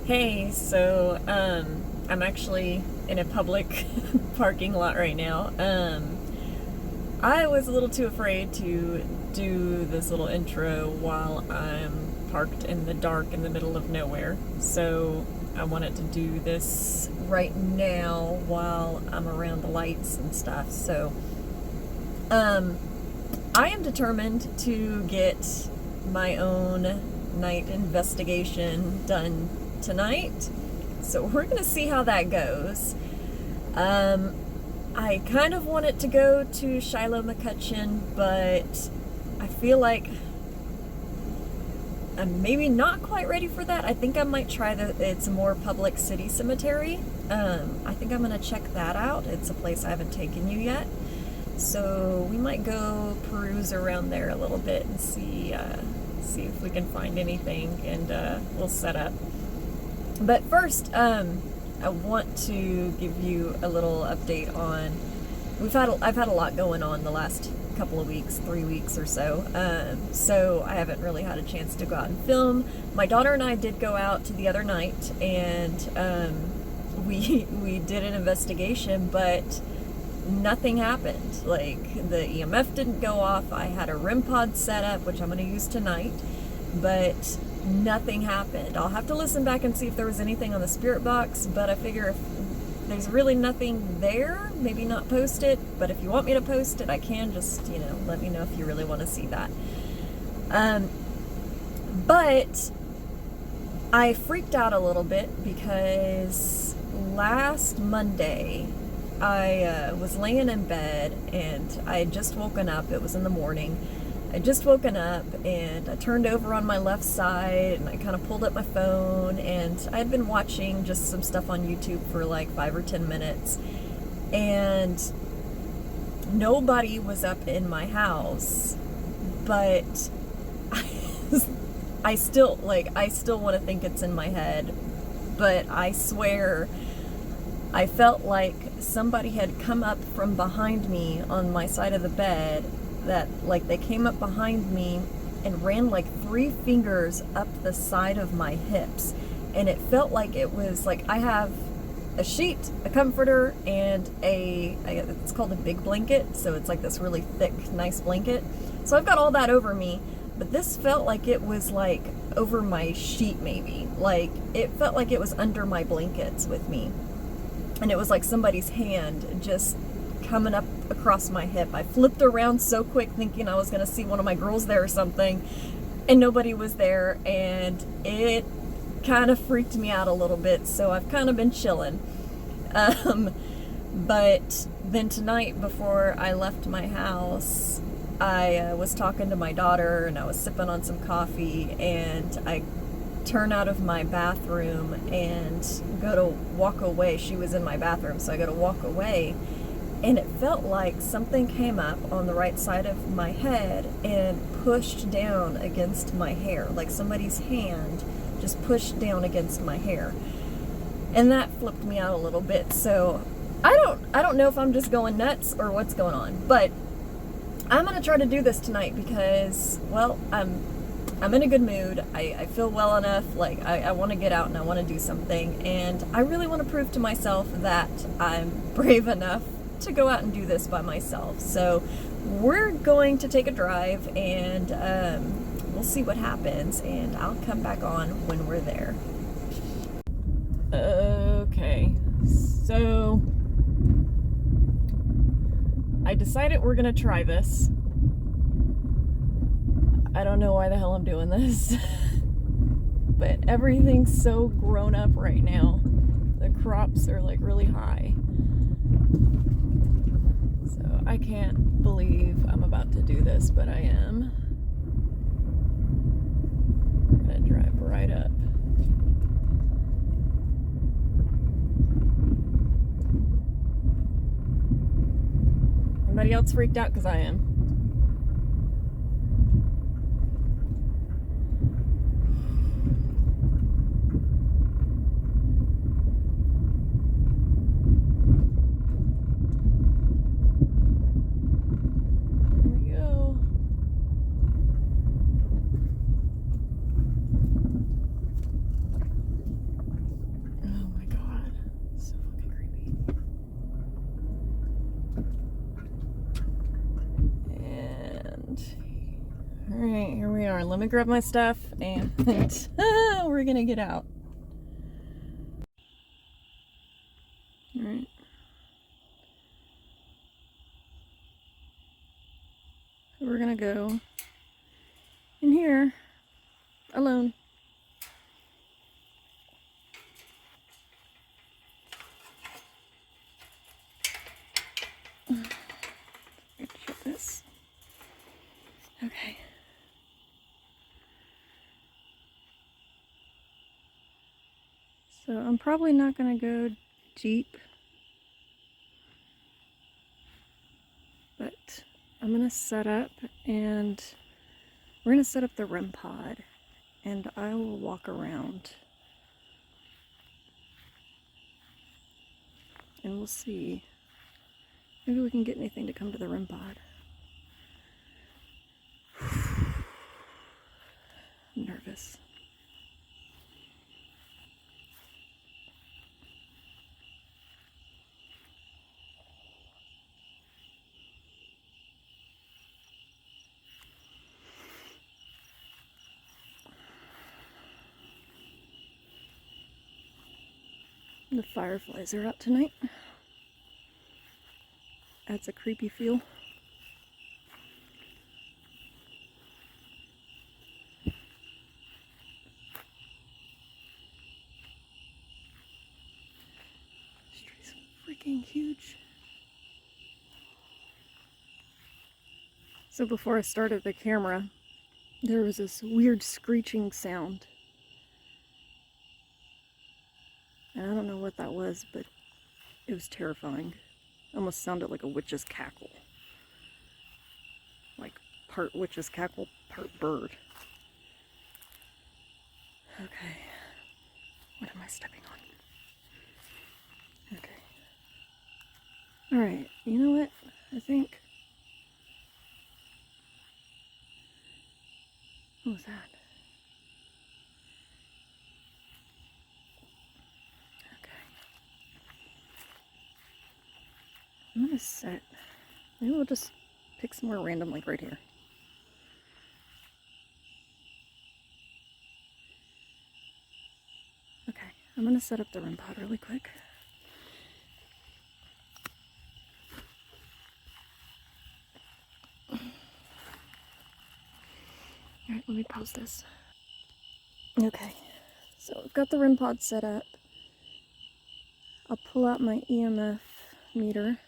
Hey, so I'm actually in a public parking lot right now. I was a little too afraid to do this little intro while I'm parked in the dark in the middle of nowhere. So I wanted to do this right now while I'm around the lights and stuff. So I am determined to get my own night investigation done tonight. So we're gonna see how that goes. I kind of want it to go to Shiloh McCutcheon, but I feel like I'm maybe not quite ready for that. I think I might try it's a more public city cemetery. I think I'm gonna check that out. It's a place I haven't taken you yet. So we might go peruse around there a little bit and see if we can find anything, and we'll set up. But first, I want to give you a little update on. I've had a lot going on the last couple of weeks, 3 weeks or so. So I haven't really had a chance to go out and film. My daughter and I did go out the other night, and we did an investigation, but nothing happened. Like, the EMF didn't go off. I had a REM pod set up, which I'm going to use tonight, but nothing happened. I'll have to listen back and see if there was anything on the spirit box, but I figure if there's really nothing there, maybe not post it. But if you want me to post it, I can. Just, let me know if you really want to see that. But I freaked out a little bit because last Monday I was laying in bed and I had just woken up. It was in the morning. I'd just woken up and I turned over on my left side and I kind of pulled up my phone, and I had been watching just some stuff on YouTube for like 5 or 10 minutes, and nobody was up in my house, but I still want to think it's in my head, but I swear I felt like somebody had come up from behind me on my side of the bed, that like they came up behind me and ran like 3 fingers up the side of my hips. And it felt like it was like, I have a sheet, a comforter, and it's called a big blanket. So it's like this really thick, nice blanket. So I've got all that over me, but this felt like it was like over my sheet maybe. Like it felt like it was under my blankets with me. And it was like somebody's hand just coming up across my hip. I flipped around so quick thinking I was going to see one of my girls there or something, and nobody was there, and it kind of freaked me out a little bit, so I've kind of been chilling. But then tonight, before I left my house, I was talking to my daughter and I was sipping on some coffee, and I turn out of my bathroom and go to walk away. She was in my bathroom, so I go to walk away, and it felt like something came up on the right side of my head and pushed down against my hair, like somebody's hand just pushed down against my hair, and that flipped me out a little bit. So I don't know if I'm just going nuts or what's going on, but I'm gonna try to do this tonight because, well, I'm in a good mood. I feel well enough. Like I want to get out and I want to do something, and I really want to prove to myself that I'm brave enough to go out and do this by myself. So we're going to take a drive, and we'll see what happens, and I'll come back on when we're there. Okay, so I decided we're gonna try this. I don't know why the hell I'm doing this, but everything's so grown up right now. The crops are like really high. So I can't believe I'm about to do this, but I am. I'm gonna drive right up. Anybody else freaked out? Because I am. we are. Let me grab my stuff and we're gonna get out. Alright. So we're gonna go in here alone. Get this. Okay. So I'm probably not gonna go deep, but I'm gonna set up, and we're gonna set up the REM pod, and I will walk around and we'll see. Maybe we can get anything to come to the REM pod. I'm nervous. The fireflies are out tonight. Adds a creepy feel. This tree's freaking huge. So before I started the camera, there was this weird screeching sound. And I don't know what that was, but it was terrifying. It almost sounded like a witch's cackle. Like part witch's cackle, part bird. Okay. What am I stepping on? Okay. Alright, you know what? I think... What was that? I'm gonna set, maybe we'll just pick somewhere random, like right here. Okay, I'm gonna set up the REM pod really quick. Alright, let me pause this. Okay, so I've got the REM pod set up. I'll pull out my EMF meter.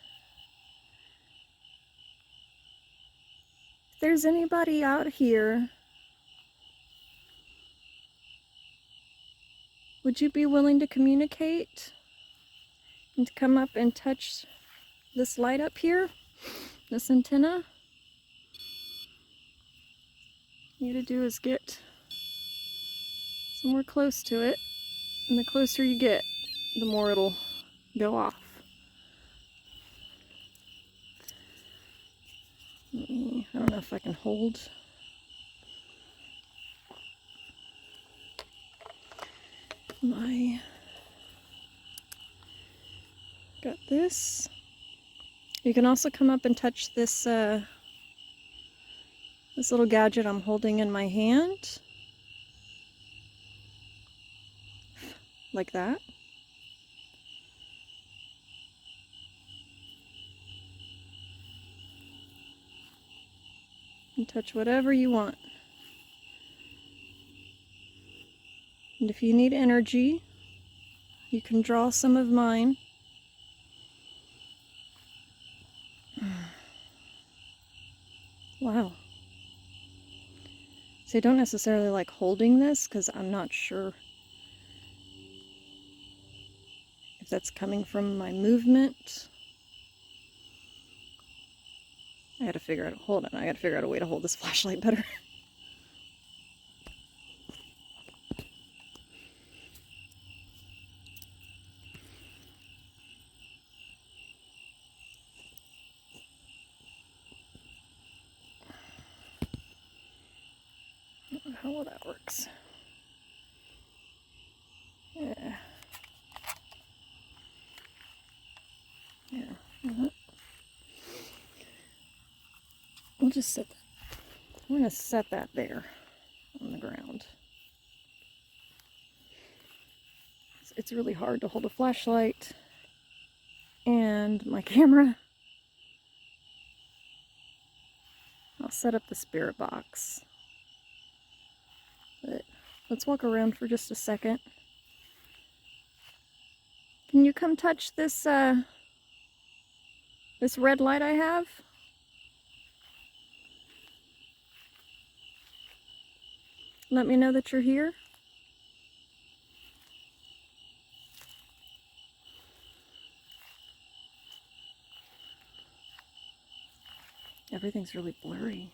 If there's anybody out here, would you be willing to communicate and to come up and touch this light up here, this antenna? All you need to do is get somewhere close to it, and the closer you get, the more it'll go off. I don't know if I can hold. Got this. You can also come up and touch this this little gadget I'm holding in my hand. Like that. And touch whatever you want. And if you need energy, you can draw some of mine. Wow. So I don't necessarily like holding this because I'm not sure if that's coming from my movement. I gotta figure out, hold on, I gotta figure out a way to hold this flashlight better. I don't know how well that works. Yeah. Yeah. We'll just set that. We're gonna set that there. on the ground. It's really hard to hold a flashlight and my camera. I'll set up the spirit box. But let's walk around for just a second. Can you come touch this this red light I have? Let me know that you're here. Everything's really blurry.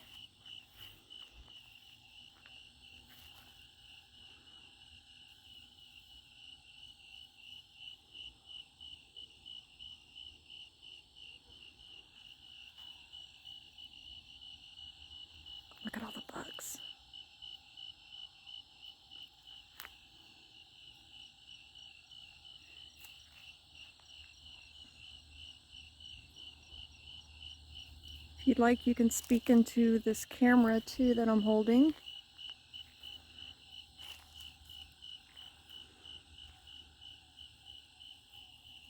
Look at all the bugs. If you'd like, you can speak into this camera too that I'm holding.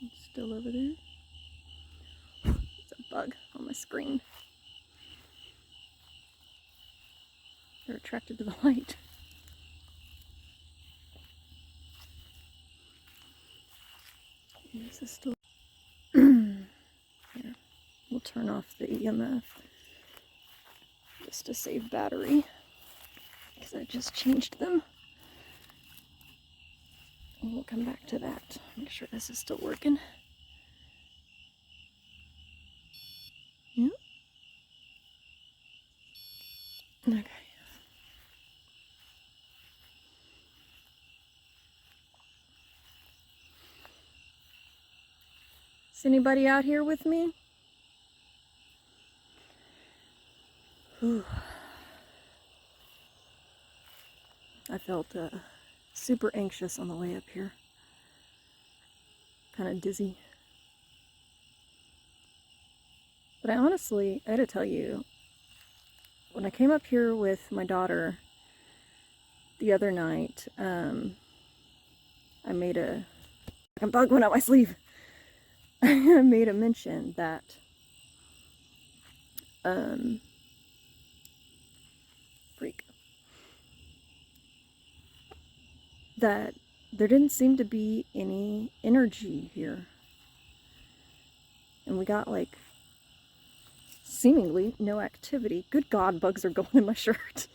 It's still over there. It's a bug on my screen. They're attracted to the light. Is this still? Here, we'll turn off the EMF just to save battery because I just changed them. And we'll come back to that. Make sure this is still working. Yeah. Okay. Is anybody out here with me? Whew. I felt super anxious on the way up here. Kind of dizzy. But I had to tell you, when I came up here with my daughter the other night, I made a bug went out my sleeve. I made a mention that that there didn't seem to be any energy here. And we got like seemingly no activity. Good God, bugs are going in my shirt.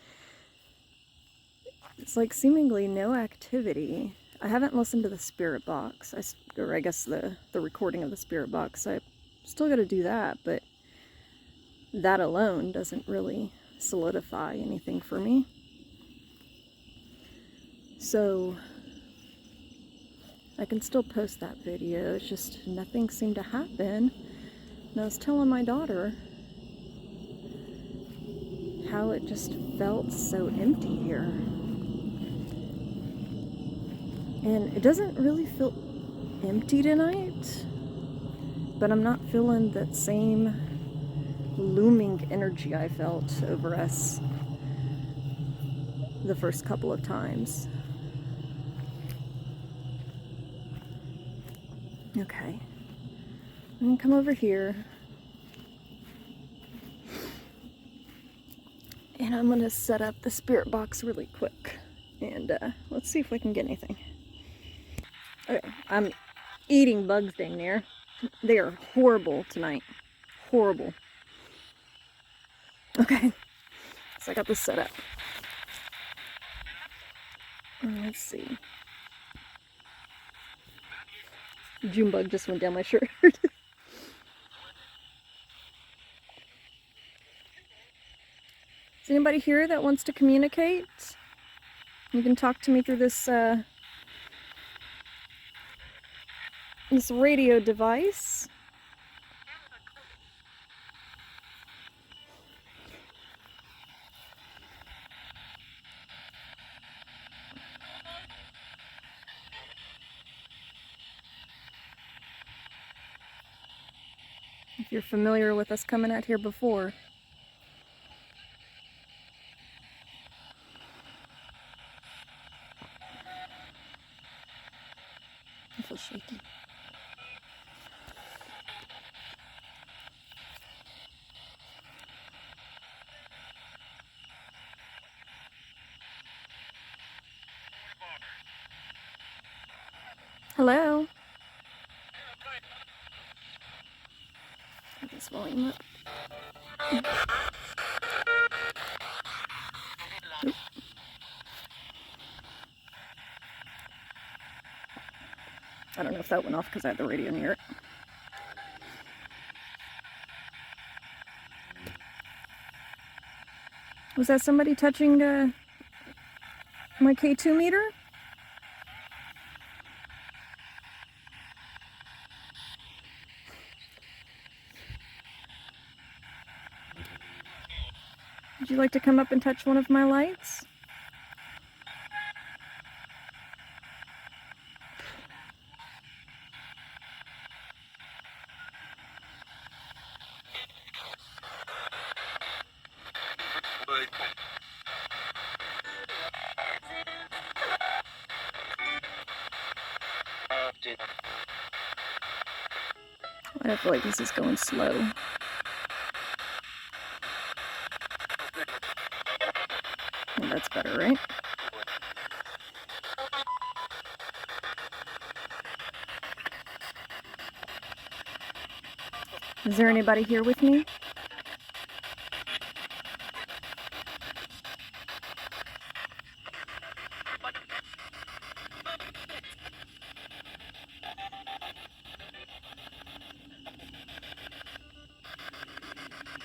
It's like seemingly no activity. I haven't listened to the spirit box, or I guess the recording of the spirit box. I still got to do that, but that alone doesn't really solidify anything for me. So I can still post that video. It's just nothing seemed to happen. And I was telling my daughter how it just felt so empty here. And it doesn't really feel empty tonight, but I'm not feeling that same looming energy I felt over us the first couple of times. Okay, I'm gonna come over here and I'm gonna set up the spirit box really quick and let's see if we can get anything. Okay, I'm eating bugs dang near. They are horrible tonight. Horrible. Okay, so I got this set up. Let's see. June bug just went down my shirt. Is anybody here that wants to communicate? You can talk to me through this this radio device. If you're familiar with us coming out here before. I feel shaky. Hello? Get this volume up. Oop. I don't know if that went off because I had the radio near it. Was that somebody touching my K2 meter? Would you like to come up and touch one of my lights? I feel like this is going slow. Well, that's better, right? Is there anybody here with me?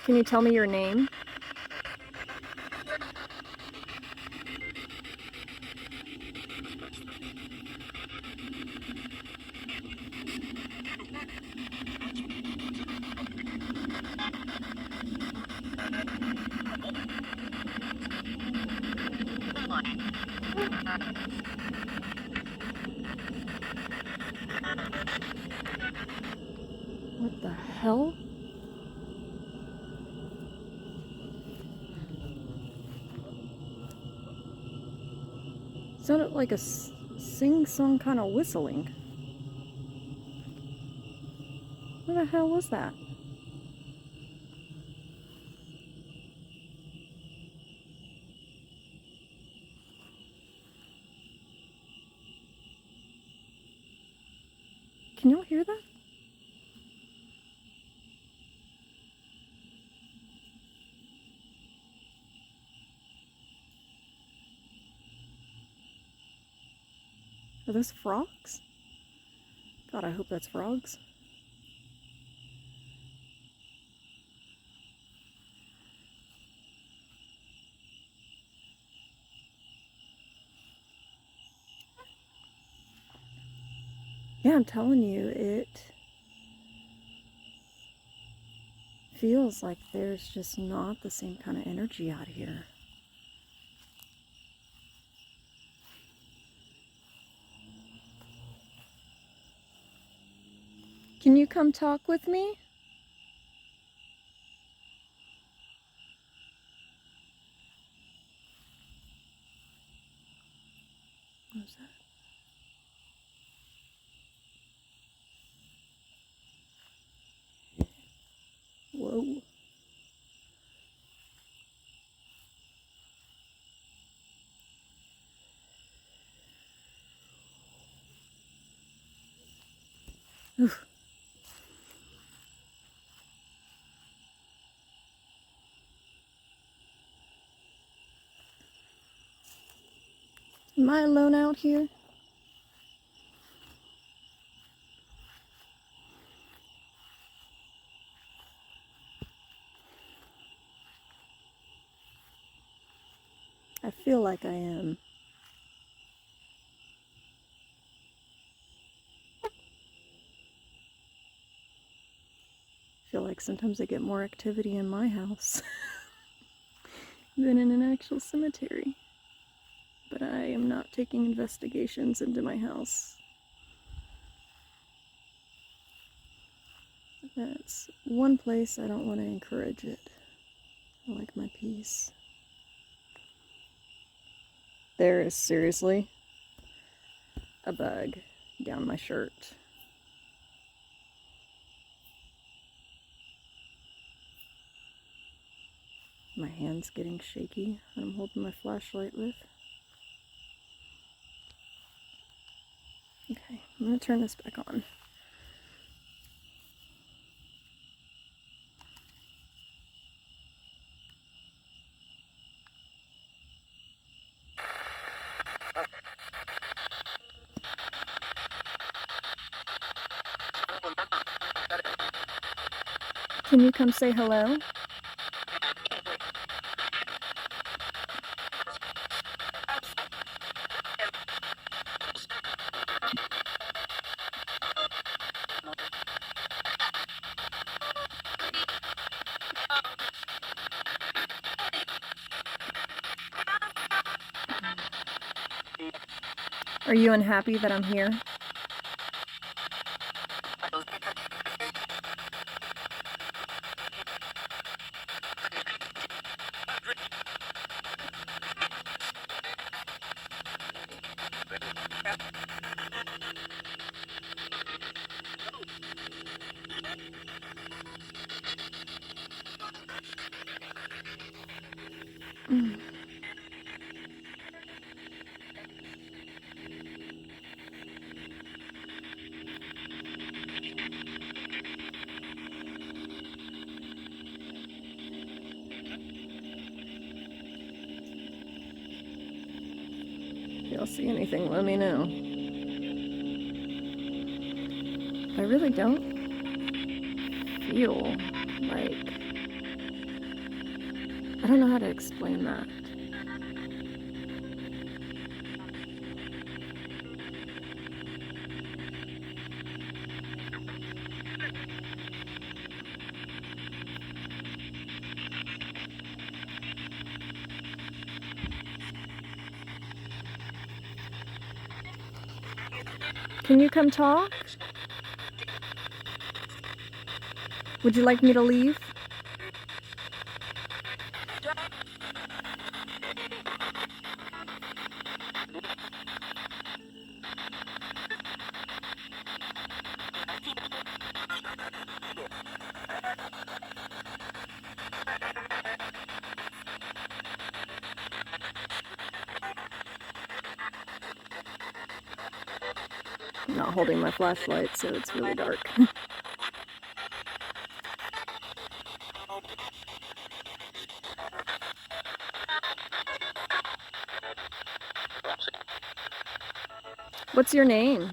Can you tell me your name? What the hell? Sounded like a sing-song kind of whistling. What the hell was that? Can y'all hear that? Are those frogs? God, I hope that's frogs. Yeah, I'm telling you, it feels like there's just not the same kind of energy out here. Can you come talk with me? What was that? Whoa. Oof. Am I alone out here? I feel like I am. I feel like sometimes I get more activity in my house than in an actual cemetery. But I am not taking investigations into my house. That's one place I don't want to encourage it. I like my peace. There is seriously a bug down my shirt. My hand's getting shaky that I'm holding my flashlight with. Okay, I'm going to turn this back on. Can you come say hello? Are you unhappy that I'm here? If y'all see anything, let me know. I really don't feel like... I don't know how to explain that. Can you come talk? Would you like me to leave? I'm not holding my flashlight, so it's really dark. What's your name?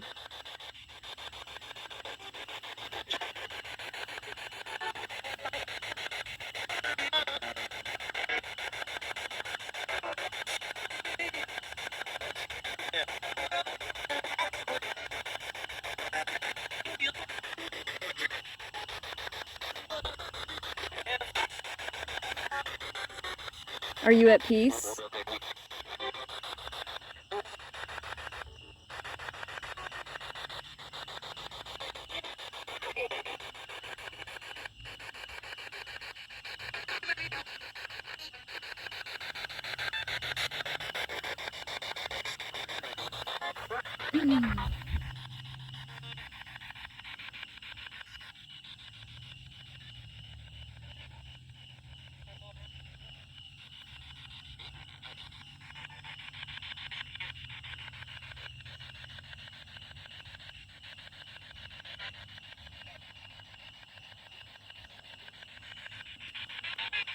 Are you at peace?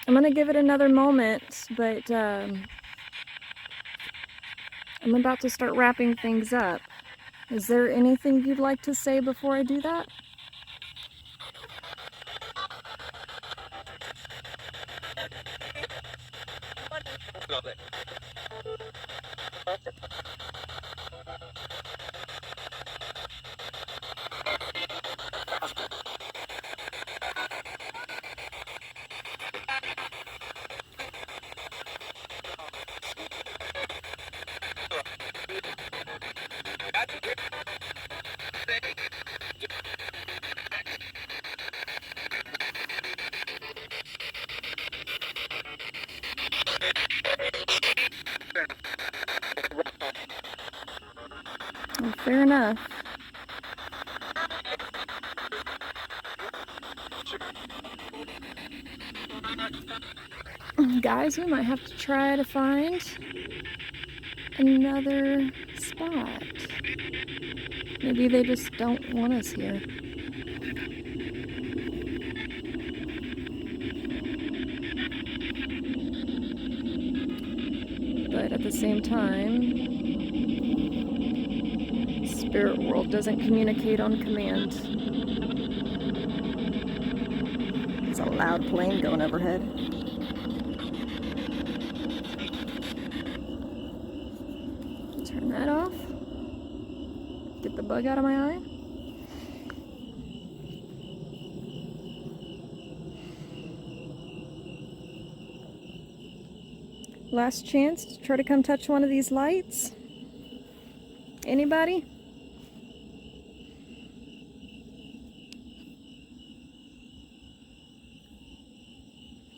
I'm gonna give it another moment, but I'm about to start wrapping things up. Is there anything you'd like to say before I do that? Well, fair enough. Guys, we might have to try to find another spot. Maybe they just don't want us here. But at the same time, spirit world doesn't communicate on command. It's a loud plane going overhead. Turn that off. Get the bug out of my eye. Last chance to try to come touch one of these lights. Anybody?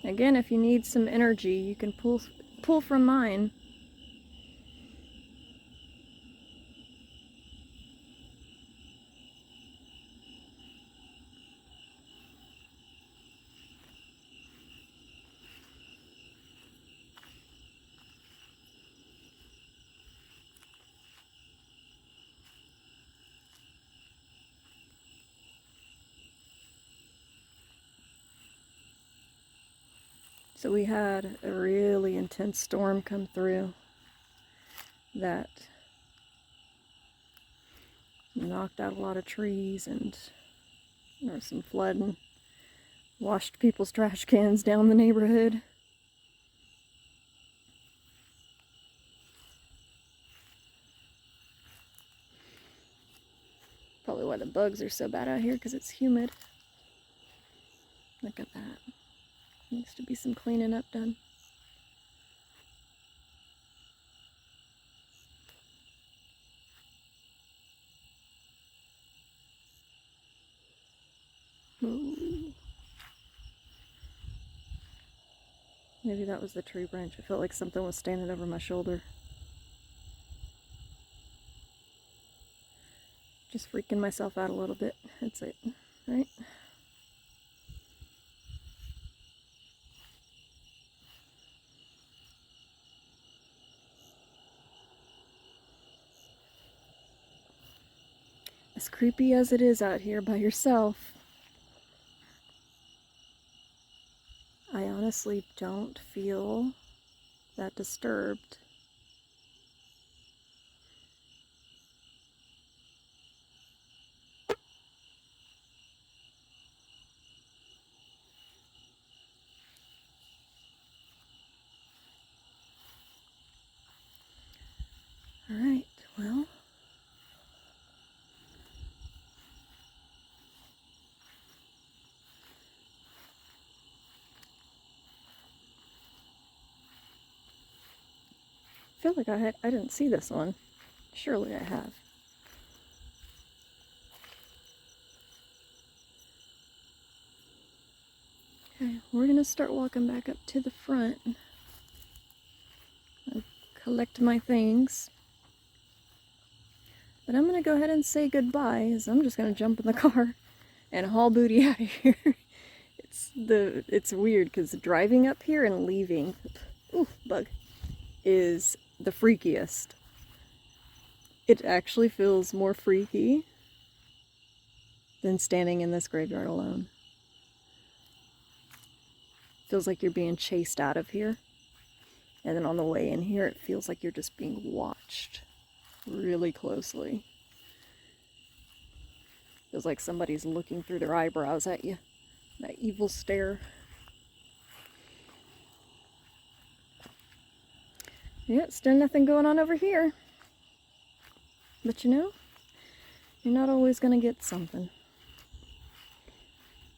Again, if you need some energy, you can pull from mine. So we had a really intense storm come through that knocked out a lot of trees, and there was some flooding, washed people's trash cans down the neighborhood. Probably why the bugs are so bad out here, because it's humid. Look at that. Needs to be some cleaning up done. Ooh. Maybe that was the tree branch. I felt like something was standing over my shoulder. Just freaking myself out a little bit. That's it, right? As creepy as it is out here by yourself, I honestly don't feel that disturbed. All right, well. I feel like I didn't see this one. Surely I have. Okay, we're gonna start walking back up to the front. I'll collect my things. But I'm gonna go ahead and say goodbye, as I'm just gonna jump in the car and haul booty out of here. It's weird, because driving up here and leaving, ooh, bug, is the freakiest. It actually feels more freaky than standing in this graveyard alone. Feels like you're being chased out of here. And then on the way in here, it feels like you're just being watched really closely. Feels like somebody's looking through their eyebrows at you. That evil stare. Yeah, still nothing going on over here. But you know, you're not always gonna get something.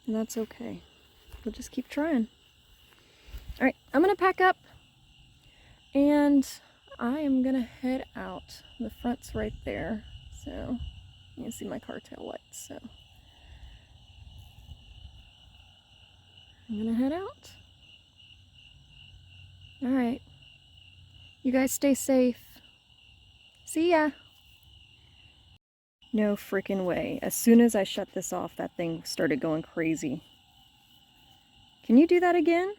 And that's okay. We'll just keep trying. Alright, I'm gonna pack up and I am gonna head out. The front's right there, so you can see my car tail lights, so I'm gonna head out. Alright. You guys stay safe. See ya! No freaking way. As soon as I shut this off, that thing started going crazy. Can you do that again?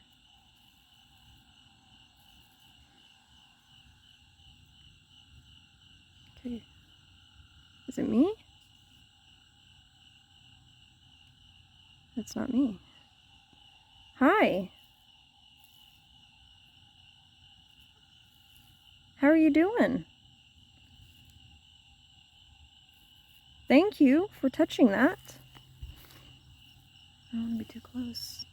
Is it me? That's not me. Hi. How are you doing? Thank you for touching that. I don't want to be too close.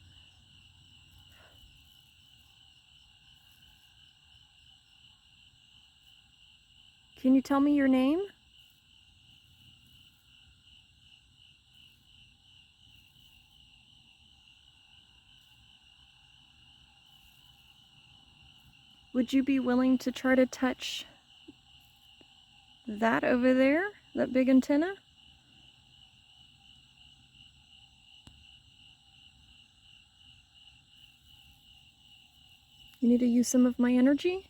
Can you tell me your name? Would you be willing to try to touch that over there? That big antenna? You need to use some of my energy?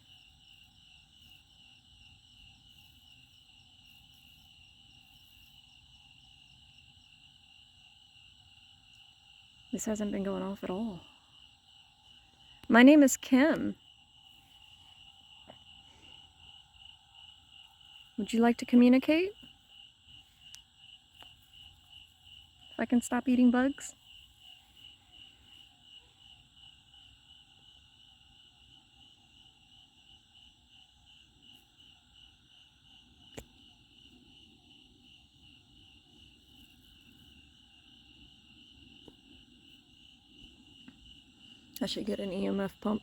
This hasn't been going off at all. My name is Kim. Would you like to communicate? If I can stop eating bugs? I should get an EMF pump.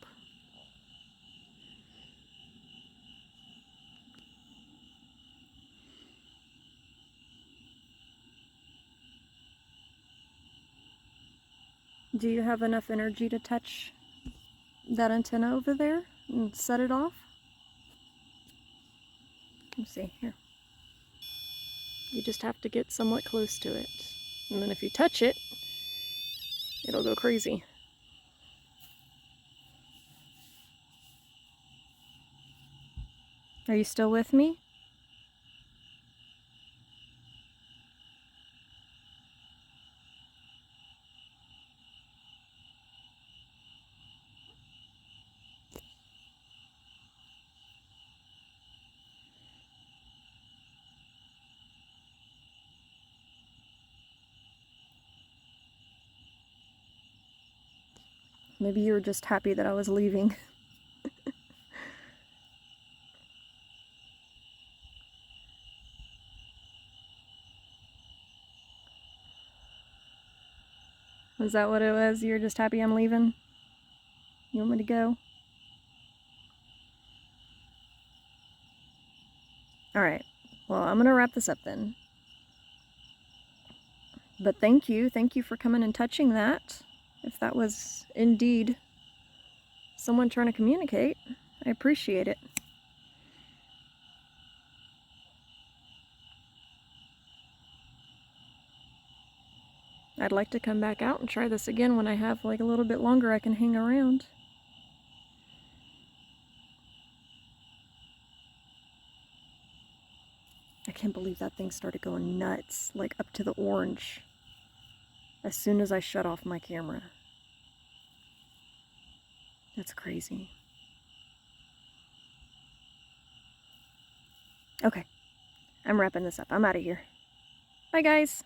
Do you have enough energy to touch that antenna over there and set it off? Let's see, here. You just have to get somewhat close to it. And then if you touch it, it'll go crazy. Are you still with me? Maybe you were just happy that I was leaving. Was that what it was? You were just happy I'm leaving? You want me to go? Alright, well, I'm gonna wrap this up then. But thank you for coming and touching that. If that was indeed someone trying to communicate, I appreciate it. I'd like to come back out and try this again when I have like a little bit longer I can hang around. I can't believe that thing started going nuts, like up to the orange, as soon as I shut off my camera. That's crazy. Okay, I'm wrapping this up. I'm out of here. Bye, guys.